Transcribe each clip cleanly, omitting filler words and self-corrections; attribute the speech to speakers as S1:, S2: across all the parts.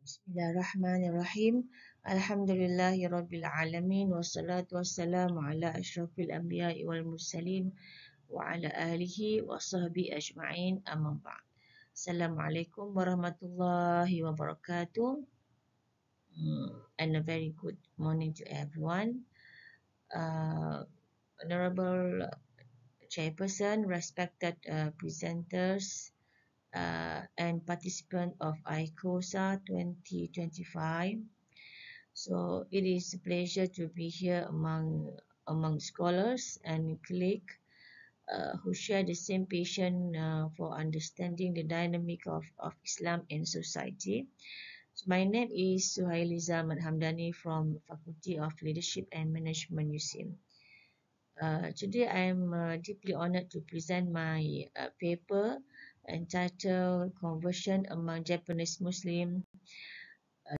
S1: Bismillahirrahmanirrahim. Alhamdulillahi Rabbil Alamin. Wassalatu wassalamu ala ashrafil anbiya'i wal mursalin wa ala alihi wa sahbihi ajma'in, amma ba'd. Assalamualaikum warahmatullahi wabarakatuh. And a very good morning to everyone. Honorable Chairperson, respected presenters, and participant of ICOSA 2025. So it is a pleasure to be here among scholars and colleagues who share the same passion for understanding the dynamic of Islam in society. So my name is Suhailiza Ahmad Hamdani from Faculty of Leadership and Management, USIM. Today I am deeply honored to present my paper entitled Conversion Among Japanese Muslims,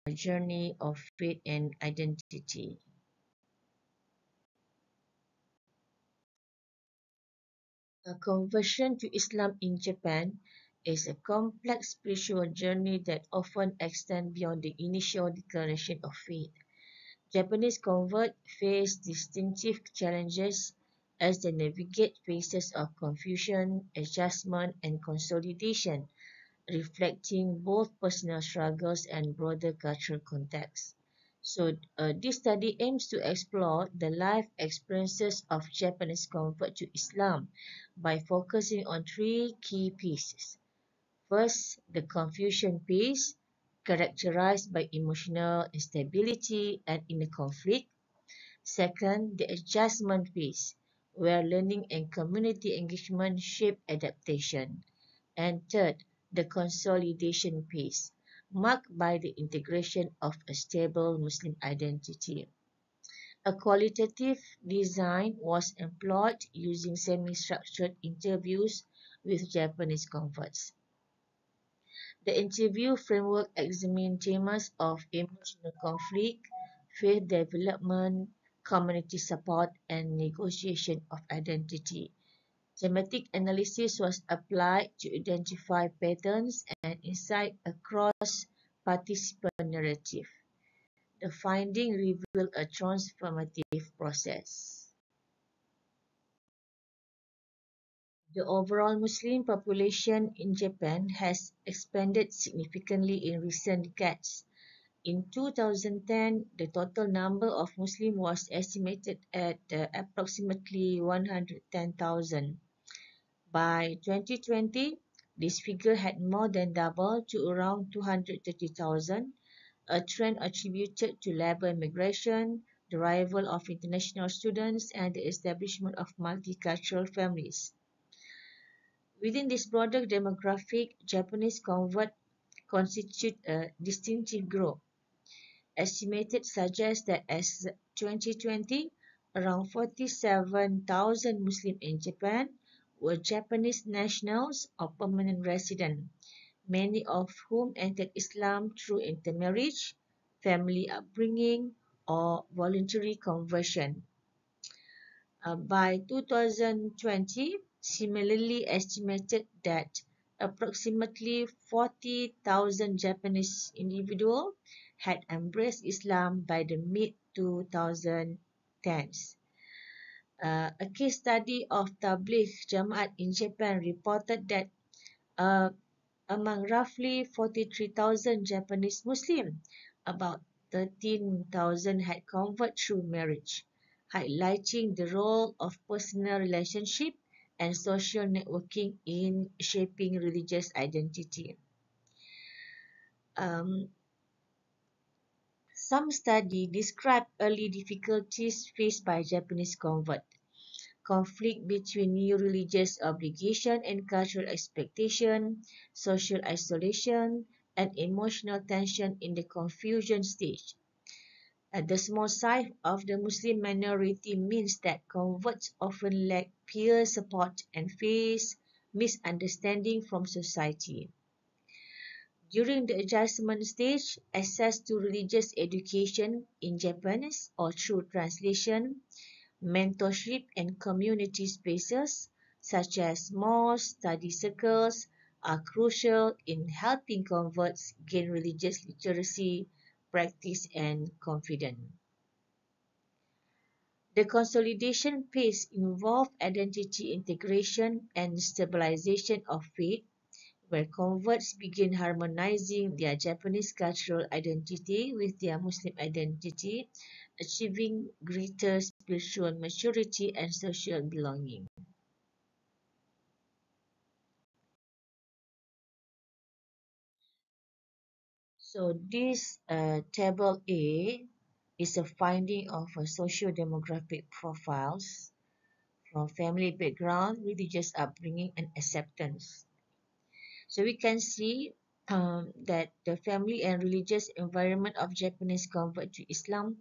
S1: A Journey of Faith and Identity. A conversion to Islam in Japan is a complex spiritual journey that often extends beyond the initial declaration of faith. Japanese converts face distinctive challenges as they navigate phases of confusion, adjustment, and consolidation, reflecting both personal struggles and broader cultural context. So, this study aims to explore the life experiences of Japanese converts to Islam by focusing on three key pieces. First, the confusion piece, characterized by emotional instability and inner conflict. Second, the adjustment piece, where learning and community engagement shape adaptation. And third, the consolidation piece, marked by the integration of a stable Muslim identity. A qualitative design was employed using semi-structured interviews with Japanese converts. The interview framework examined themes of emotional conflict, faith development, community support, and negotiation of identity. Thematic analysis was applied to identify patterns and insight across participant narrative. The finding revealed a transformative process. The overall Muslim population in Japan has expanded significantly in recent decades. In 2010, the total number of Muslims was estimated at approximately 110,000. By 2020, this figure had more than doubled to around 230,000, a trend attributed to labor migration, the arrival of international students, and the establishment of multicultural families. Within this broader demographic, Japanese converts constitute a distinctive group. Estimates suggest that as 2020, around 47,000 Muslims in Japan were Japanese nationals or permanent residents, many of whom entered Islam through intermarriage, family upbringing, or voluntary conversion. By 2020, similarly estimated that approximately 40,000 Japanese individuals had embraced Islam by the mid-2010s. A case study of Tabligh Jamaat in Japan reported that among roughly 43,000 Japanese Muslims, about 13,000 had converted through marriage, highlighting the role of personal relationship and social networking in shaping religious identity. Some studies describe early difficulties faced by Japanese converts. Conflict between new religious obligation and cultural expectation, social isolation, and emotional tension in the confusion stage. The small size of the Muslim minority means that converts often lack peer support and face misunderstanding from society. During the adjustment stage, access to religious education in Japanese or through translation, mentorship and community spaces such as mosques, study circles, are crucial in helping converts gain religious literacy, practice, and confidence. The consolidation phase involved identity integration and stabilization of faith, where converts begin harmonizing their Japanese cultural identity with their Muslim identity, achieving greater spiritual maturity and social belonging. So this table A is a finding of socio-demographic profiles from family background, religious upbringing, and acceptance. So we can see that the family and religious environment of Japanese convert to Islam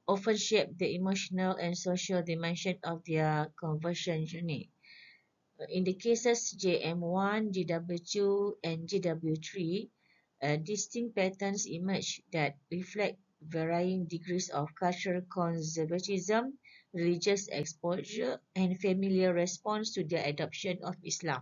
S1: often shape the emotional and social dimension of their conversion journey. In the cases JM1, GW2, and GW3, distinct patterns emerge that reflect varying degrees of cultural conservatism, religious exposure, and familiar response to the adoption of Islam.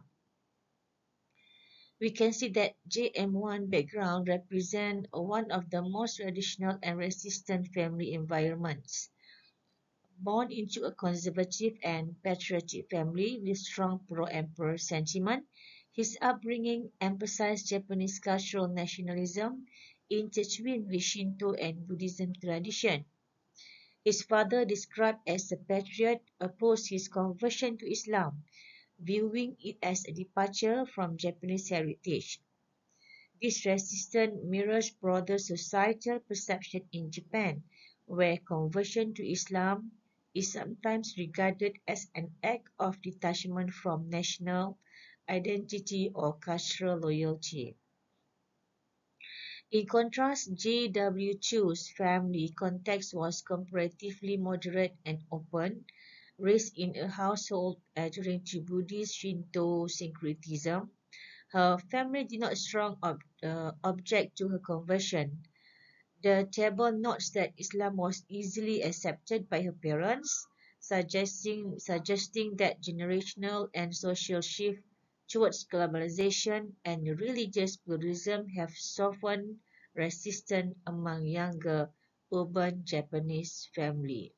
S1: We can see that JM1 background represent one of the most traditional and resistant family environments. Born into a conservative and patriotic family with strong pro-emperor sentiment, his upbringing emphasized Japanese cultural nationalism intertwined with Shinto and Buddhism tradition. His father, described as a patriot, opposed his conversion to Islam, viewing it as a departure from Japanese heritage. This resistance mirrors broader societal perception in Japan, where conversion to Islam is sometimes regarded as an act of detachment from national identity or cultural loyalty. In contrast, J.W. Chu's family context was comparatively moderate and open, raised in a household adhering to Buddhist Shinto syncretism. Her family did not strong object to her conversion. The table notes that Islam was easily accepted by her parents, suggesting that generational and social shift towards globalization and religious pluralism have softened resistance among younger urban Japanese families.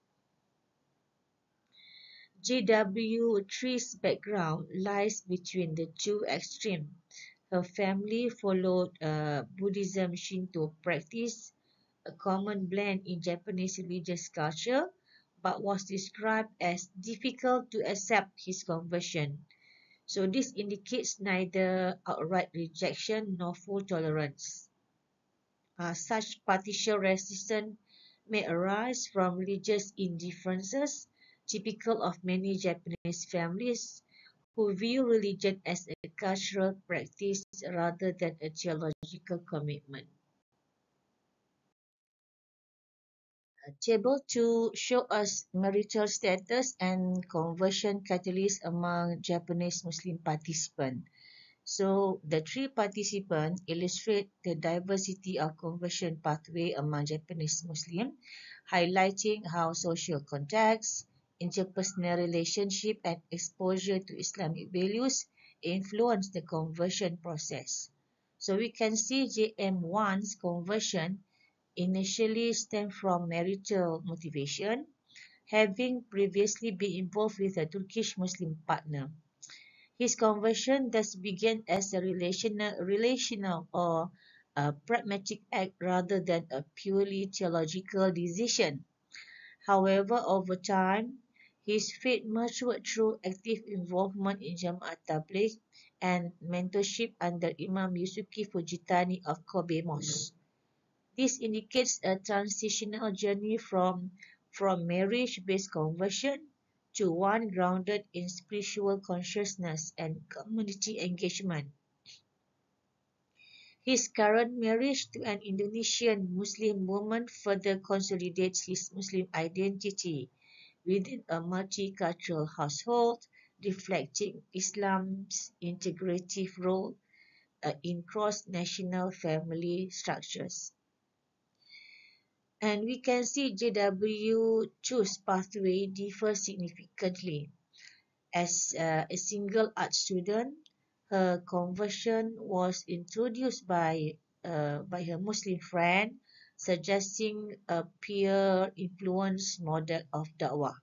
S1: JW3's background lies between the two extremes. Her family followed Buddhism Shinto practice, a common blend in Japanese religious culture, but was described as difficult to accept his conversion. So this indicates neither outright rejection nor full tolerance. Such partial resistance may arise from religious indifferences, typical of many Japanese families who view religion as a cultural practice rather than a theological commitment. Table 2 shows us marital status and conversion catalysts among Japanese Muslim participants. So the three participants illustrate the diversity of conversion pathway among Japanese Muslims, highlighting how social context, interpersonal relationship, and exposure to Islamic values influence the conversion process. So we can see JM1's conversion initially stemmed from marital motivation, having previously been involved with a Turkish Muslim partner. His conversion thus began as a relational or a pragmatic act rather than a purely theological decision. However, over time, his faith matured through active involvement in Jama'at Tabligh and mentorship under Imam Yusuki Fujitani of Kobe Mosque. This indicates a transitional journey from marriage-based conversion to one grounded in spiritual consciousness and community engagement. His current marriage to an Indonesian Muslim woman further consolidates his Muslim identity within a multicultural household, reflecting Islam's integrative role in cross-national family structures. And we can see JW Chu's pathway differs significantly. As a single art student, Her conversion was introduced by her Muslim friend, suggesting a peer influence model of da'wah.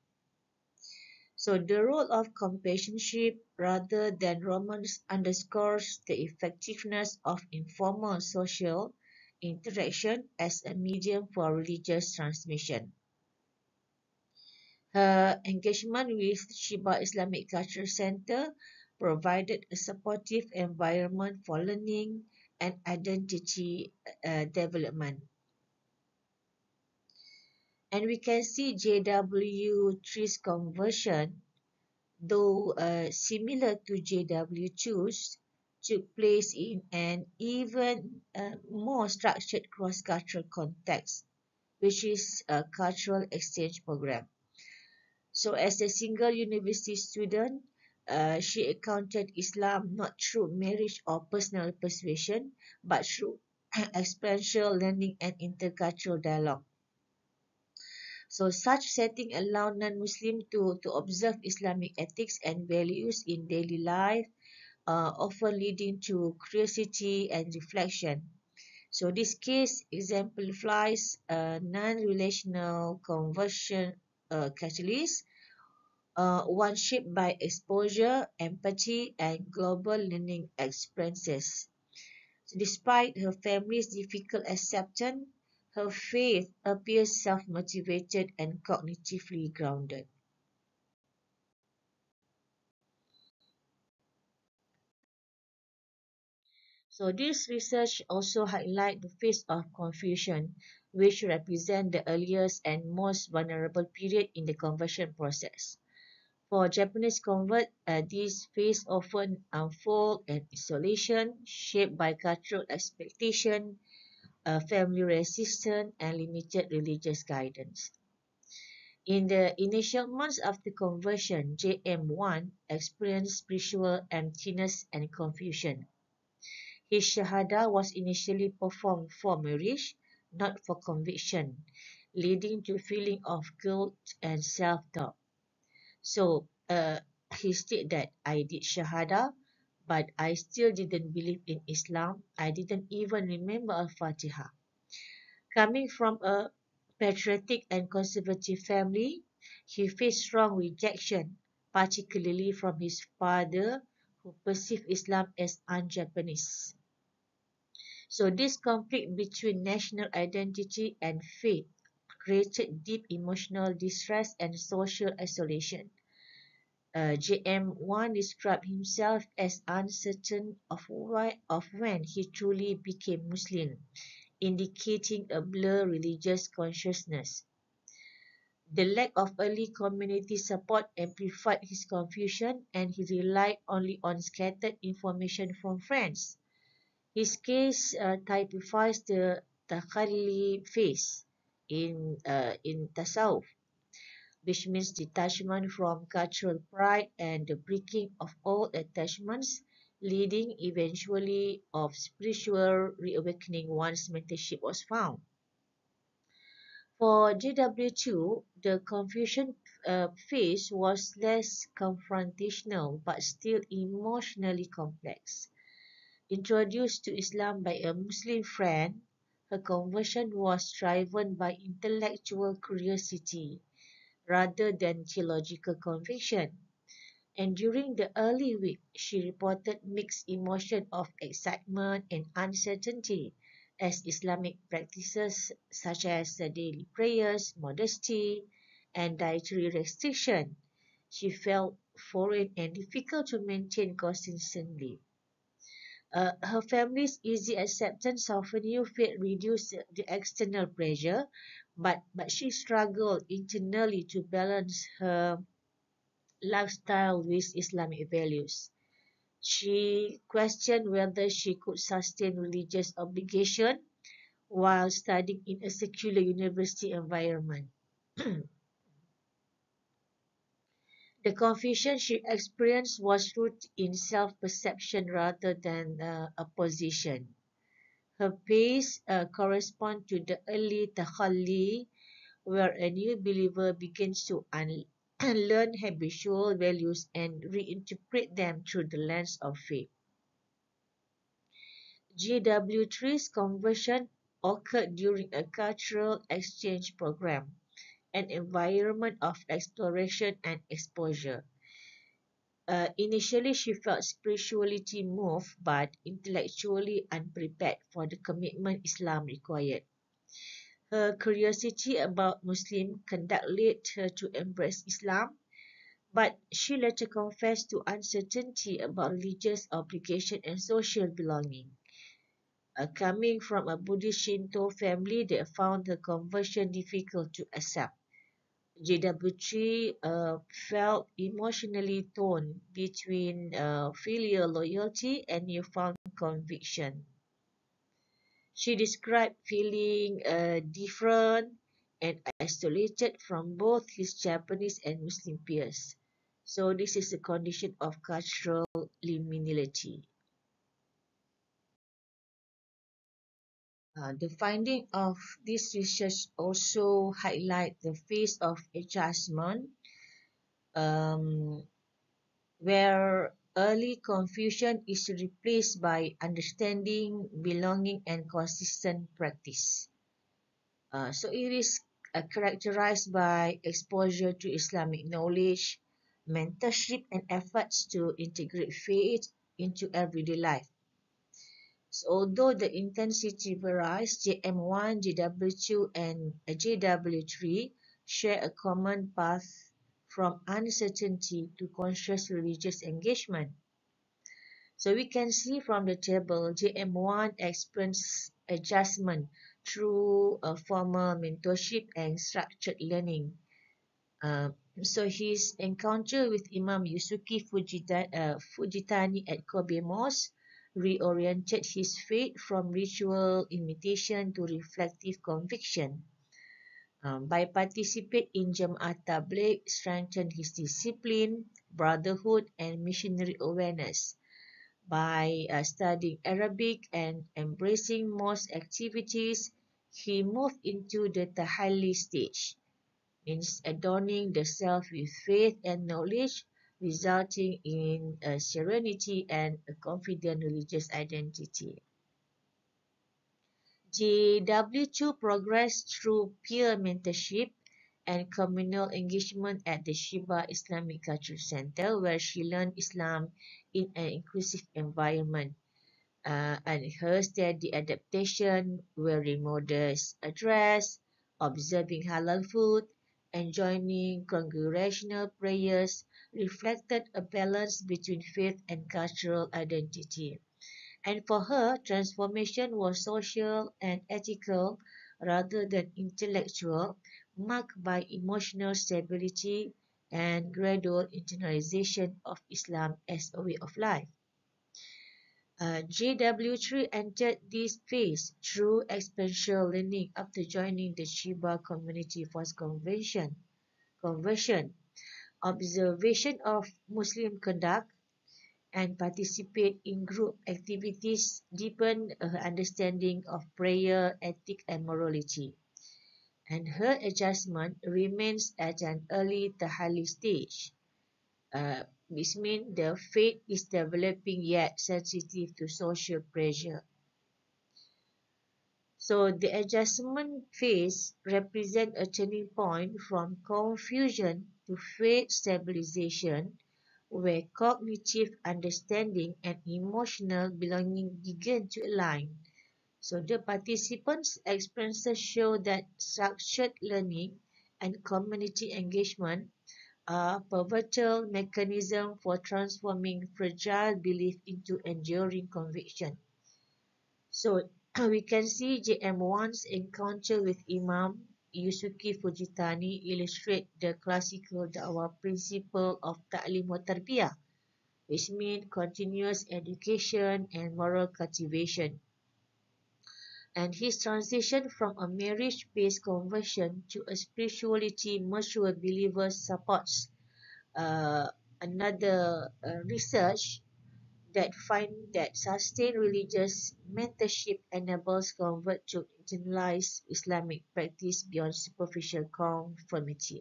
S1: So the role of companionship rather than romance underscores the effectiveness of informal social interaction as a medium for religious transmission. Her engagement with Shiba Islamic Culture Center provided a supportive environment for learning and identity development. And we can see JW3's conversion, though similar to JW2's, took place in an even more structured cross-cultural context, which is a cultural exchange program. So as a single university student, she encountered Islam not through marriage or personal persuasion, but through experiential learning and intercultural dialogue. So such setting allow non-Muslim to observe Islamic ethics and values in daily life, often leading to curiosity and reflection. So this case exemplifies a non-relational conversion catalyst, one shaped by exposure, empathy, and global learning experiences. So despite her family's difficult acceptance, her faith appears self-motivated and cognitively grounded. So this research also highlights the phase of confusion, which represents the earliest and most vulnerable period in the conversion process. For Japanese converts, this phase often unfolds in isolation, shaped by cultural expectation, family resistance, and limited religious guidance. In the initial months after conversion, JM1 experienced spiritual emptiness and confusion. His shahada was initially performed for marriage, not for conviction, leading to a feeling of guilt and self-doubt. So he stated that I did shahada, but I still didn't believe in Islam. I didn't even remember Al-Fatiha. Coming from a patriotic and conservative family, he faced strong rejection, particularly from his father, who perceived Islam as un-Japanese. So this conflict between national identity and faith created deep emotional distress and social isolation. JM1 described himself as uncertain of when he truly became Muslim, indicating a blurred religious consciousness. The lack of early community support amplified his confusion, and he relied only on scattered information from friends. His case typifies the takhalli phase in tasawwuf, which means detachment from cultural pride and the breaking of all attachments, leading eventually of spiritual reawakening once mentorship was found. For JW2, the confusion phase was less confrontational but still emotionally complex. Introduced to Islam by a Muslim friend, her conversion was driven by intellectual curiosity rather than theological conviction. And during the early week, she reported mixed emotion of excitement and uncertainty as Islamic practices such as the daily prayers, modesty, and dietary restriction. She felt foreign and difficult to maintain consistently. Her family's easy acceptance of a new faith reduced the external pressure, but she struggled internally to balance her lifestyle with Islamic values. She questioned whether she could sustain religious obligation while studying in a secular university environment. The confusion she experienced was rooted in self-perception rather than opposition. Her pace corresponds to the early takhalli, where a new believer begins to unlearn habitual values and reinterpret them through the lens of faith. GW3's conversion occurred during a cultural exchange program, an environment of exploration and exposure. Initially, she felt spirituality moved but intellectually unprepared for the commitment Islam required. Her curiosity about Muslim conduct led her to embrace Islam, but she later confessed to uncertainty about religious obligation and social belonging. Coming from a Buddhist Shinto family that found her conversion difficult to accept, JW3 felt emotionally torn between filial loyalty and newfound conviction. She described feeling different and isolated from both his Japanese and Muslim peers. So this is a condition of cultural liminality. The finding of this research also highlight the phase of adjustment, um, where early confusion is replaced by understanding, belonging, and consistent practice. So it is characterized by exposure to Islamic knowledge, mentorship, and efforts to integrate faith into everyday life. So although the intensity varies, JM1, JW2, and JW3 share a common path from uncertainty to conscious religious engagement. So we can see from the table, JM1 experienced adjustment through a formal mentorship and structured learning. Uh, so his encounter with Imam Yusuki Fujitani at Kobe Mosque reoriented his faith from ritual imitation to reflective conviction. By participating in Jama'at Tabligh, strengthened his discipline, brotherhood, and missionary awareness. By studying Arabic and embracing mosque activities, he moved into the Tahalli stage, means adorning the self with faith and knowledge, resulting in a serenity and a confident religious identity. JW2 progressed through peer mentorship and communal engagement at the Shiba Islamic Culture Center, where she learned Islam in an inclusive environment. And her steady adaptation, wearing modest dress, observing halal food, and joining congregational prayers reflected a balance between faith and cultural identity. And for her, transformation was social and ethical rather than intellectual, marked by emotional stability and gradual internalization of Islam as a way of life. JW3 entered this phase through experiential learning after joining the Shiba Community Force conversion, observation of Muslim conduct, and participate in group activities deepened her understanding of prayer, ethic, and morality. And her adjustment remains at an early Tahali stage. This means the faith is developing yet sensitive to social pressure. So the adjustment phase represents a turning point from confusion to faith stabilization, where cognitive understanding and emotional belonging begin to align. So the participants' experiences show that structured learning and community engagement are pivotal mechanisms for transforming fragile belief into enduring conviction. So we can see JM1's encounter with Imam Yusuki Fujitani illustrate the classical Dawah principle of Ta'lim wa Tarbiyah, which means continuous education and moral cultivation. And his transition from a marriage-based conversion to a spirituality mature believer supports uh, another research that find that sustained religious mentorship enables convert to internalize Islamic practice beyond superficial conformity.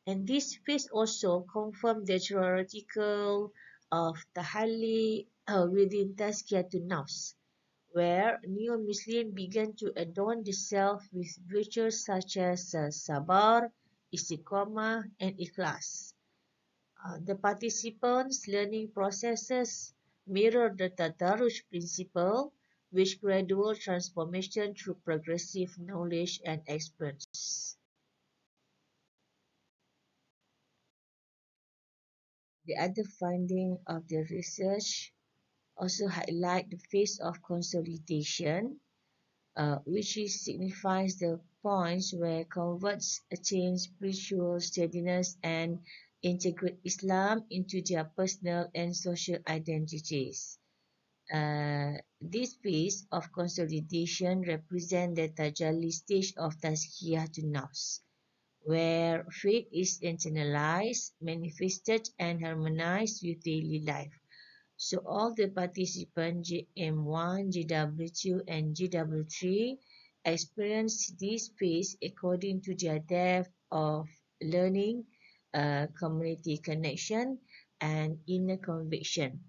S1: And this phase also confirmed the theoretical of Tahalli within Tazkiyatun Nafs, where neo-Muslims began to adorn the self with virtues such as sabar, istiqomah, and ikhlas. The participants' learning processes mirror the Tadaruj principle, which gradual transformation through progressive knowledge and experience. The other finding of the research also highlight the phase of consolidation, which signifies the points where converts attain spiritual steadiness and integrate Islam into their personal and social identities. This phase of consolidation represents the tajalli stage of Tazkiyatun Nafs, where faith is internalized, manifested, and harmonized with daily life. So all the participants GM1, GW2, and GW3 experience this phase according to their depth of learning, community connection, and inner conviction.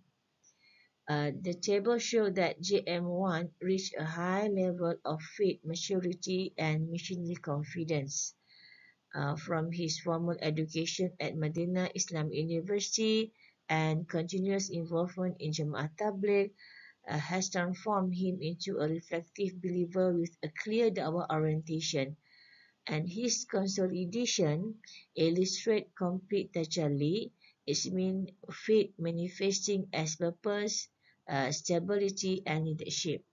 S1: The table shows that JM1 reached a high level of faith maturity and missionary confidence. From his formal education at Medina Islam University and continuous involvement in Jamaat Tabligh has transformed him into a reflective believer with a clear da'wah orientation. And his consolidation illustrates complete tajalli. It means faith manifesting as purpose, stability, and leadership.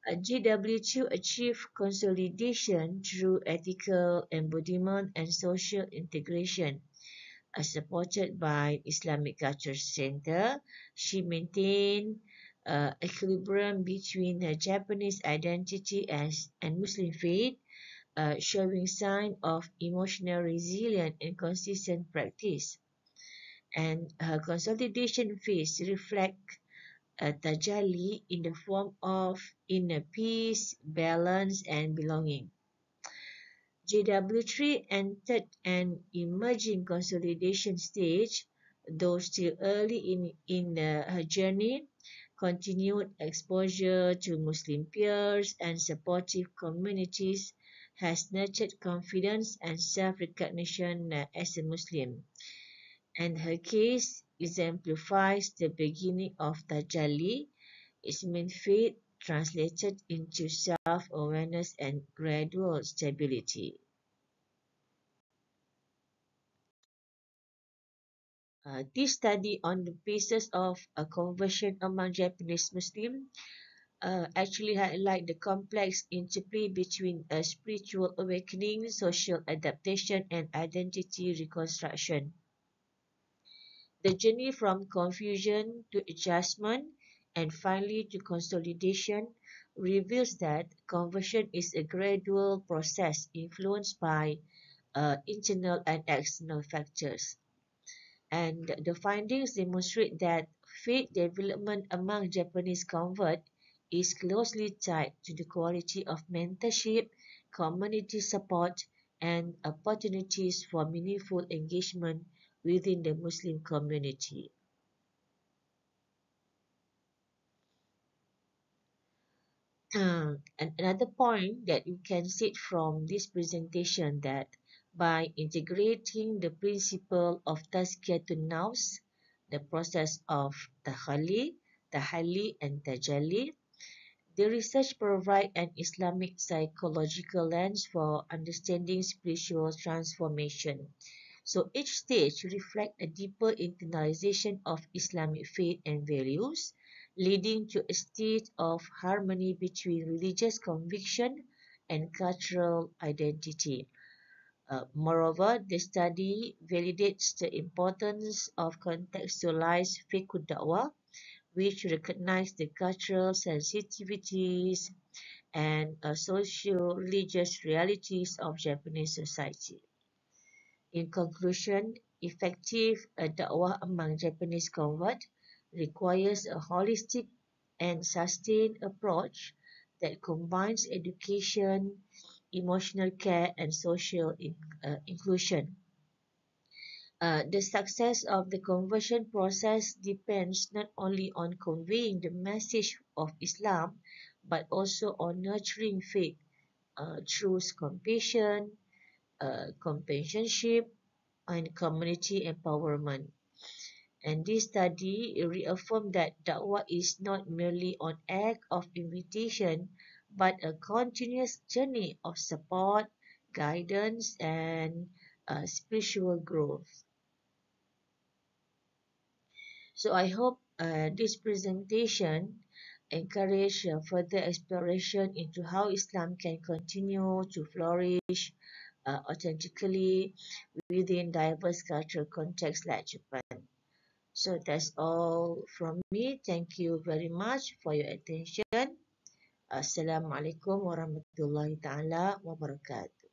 S1: GW2 achieved consolidation through ethical embodiment and social integration. Supported by Islamic Culture Center, she maintained equilibrium between her Japanese identity and Muslim faith, showing signs of emotional resilience and consistent practice. And her consolidation phase reflects tajalli in the form of inner peace, balance, and belonging. JW3 entered an emerging consolidation stage, though still early in her journey. Continued exposure to Muslim peers and supportive communities has nurtured confidence and self-recognition as a Muslim. And her case exemplifies the beginning of Tajalli, its main faith translated into self-awareness and gradual stability. This study on the basis of a conversion among Japanese Muslims actually highlight the complex interplay between a spiritual awakening, social adaptation, and identity reconstruction. The journey from confusion to adjustment and finally to consolidation reveals that conversion is a gradual process influenced by internal and external factors. And the findings demonstrate that faith development among Japanese converts is closely tied to the quality of mentorship, community support, and opportunities for meaningful engagement within the Muslim community. And another point that you can see from this presentation that by integrating the principle of Tazkiyatun Nafs, the process of Tahalli, and Tajalli, the research provides an Islamic psychological lens for understanding spiritual transformation. So each stage reflects a deeper internalization of Islamic faith and values, leading to a state of harmony between religious conviction and cultural identity. Moreover, the study validates the importance of contextualized fiqh da'wah, which recognize the cultural sensitivities and socio-religious realities of Japanese society. In conclusion, effective da'wah among Japanese converts requires a holistic and sustained approach that combines education, emotional care, and social inclusion. The success of the conversion process depends not only on conveying the message of Islam, but also on nurturing faith through compassion, companionship, and community empowerment. And this study reaffirmed that Dawah is not merely an act of invitation, but a continuous journey of support, guidance, and spiritual growth. So I hope this presentation encourage further exploration into how Islam can continue to flourish authentically within diverse cultural contexts like Japan. So that's all from me. Thank you very much for your attention. Assalamualaikum warahmatullahi taala wabarakatuh.